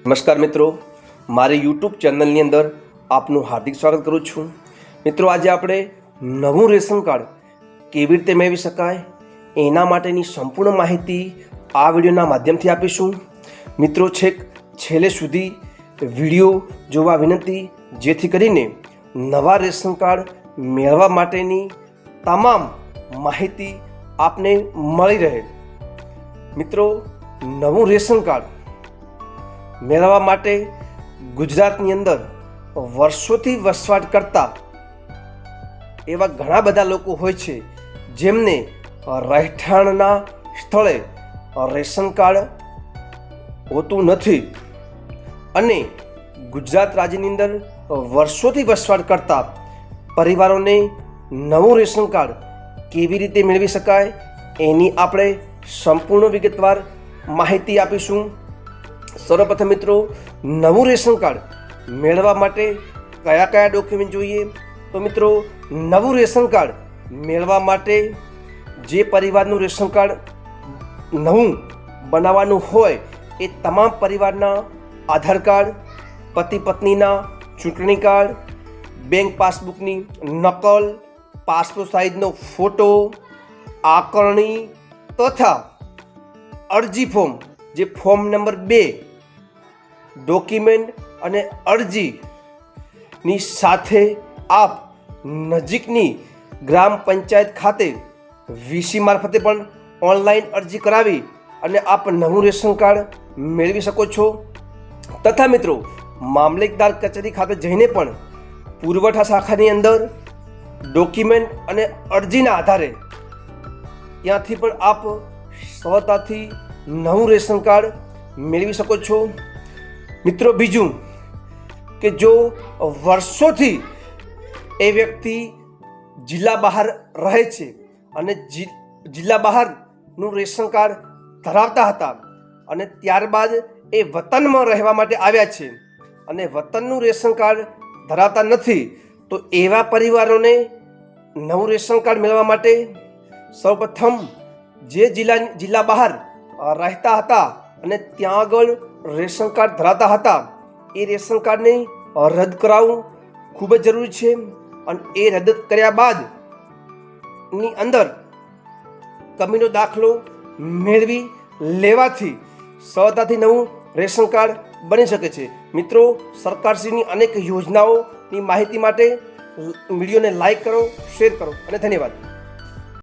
નમસ્કાર મિત્રો, મારી યુટ્યુબ ચેનલની અંદર આપનું હાર્દિક સ્વાગત કરું છું। મિત્રો, આજે આપણે નવું રેશન કાર્ડ કેવી રીતે મેળવી શકાય એના માટેની સંપૂર્ણ માહિતી આ વિડીયોના માધ્યમથી આપીશું। મિત્રો, છેક છેલ્લે સુધી વિડીયો જોવા વિનંતી, જેથી કરીને નવા રેશન કાર્ડ મેળવવા માટેની તમામ માહિતી આપને મળી રહે। મિત્રો, નવું રેશન કાર્ડ મેળવવા માટે ગુજરાતની અંદર વર્ષોથી વસવાટ કરતા એવા ઘણા બધા લોકો હોય છે જેમને રહેઠાણના સ્થળે રેશન કાર્ડ હોતું નથી, અને ગુજરાત રાજ્યની અંદર વર્ષોથી વસવાટ કરતા પરિવારોને નવું રેશન કાર્ડ કેવી રીતે મેળવી શકાય એની આપણે સંપૂર્ણ વિગતવાર માહિતી આપીશું। સર્વપ્રથમ મિત્રો, નવું રેશન કાર્ડ મેળવવા માટે કયા કયા ડોક્યુમેન્ટ જોઈએ? તો મિત્રો, નવું રેશન કાર્ડ મેળવવા માટે જે પરિવારનું રેશન કાર્ડ નવું બનાવવાનું હોય એ તમામ પરિવારના આધાર કાર્ડ, પતિ પત્નીના ચૂંટણી કાર્ડ, બેંક પાસબુકની નકલ, પાસપોર્ટ સાઇઝનો ફોટો, આકારણી તથા અરજી ફોર્મ, જે ફોર્મ નંબર 2 ડોક્યુમેન્ટ અને અરજીની સાથે આપ નજીકની ગ્રામ પંચાયત ખાતે વીસી મારફતે પણ ઓનલાઈન અરજી કરાવી અને આપ નવું રેશન કાર્ડ મેળવી શકો છો। તથા મિત્રો, મામલતદાર કચેરી ખાતે જઈને પણ પુરવઠા શાખાની અંદર ડોક્યુમેન્ટ અને અરજીના આધારે ત્યાંથી પણ આપ સરળતાથી નવું રેશન કાર્ડ મેળવી શકો છો। મિત્રો, બીજું કે જો વર્ષોથી એ વ્યક્તિ જિલ્લા બહાર રહે છે અને જિલ્લા બહારનું રેશન કાર્ડ ધરાવતા હતા અને ત્યારબાદ એ વતનમાં રહેવા માટે આવ્યા છે અને વતનનું રેશન કાર્ડ ધરાવતા નથી, તો એવા પરિવારોને નવું રેશન કાર્ડ મેળવવા માટે સૌપ્રથમ જે જિલ્લા બહાર રહેતા હતા અને ત્યાં આગળ રેશન કાર્ડ ધરાવતા હતા એ રેશન કાર્ડને રદ કરાવવું ખૂબ જ જરૂરી છે, અને એ રદ કર્યા બાદની અંદર કમીનો દાખલો મેળવી લેવાથી સરળતાથી નવું રેશન કાર્ડ બની શકે છે। મિત્રો, સરકારશ્રીની અનેક યોજનાઓની માહિતી માટે વિડીયોને લાઈક કરો, શેર કરો અને ધન્યવાદ।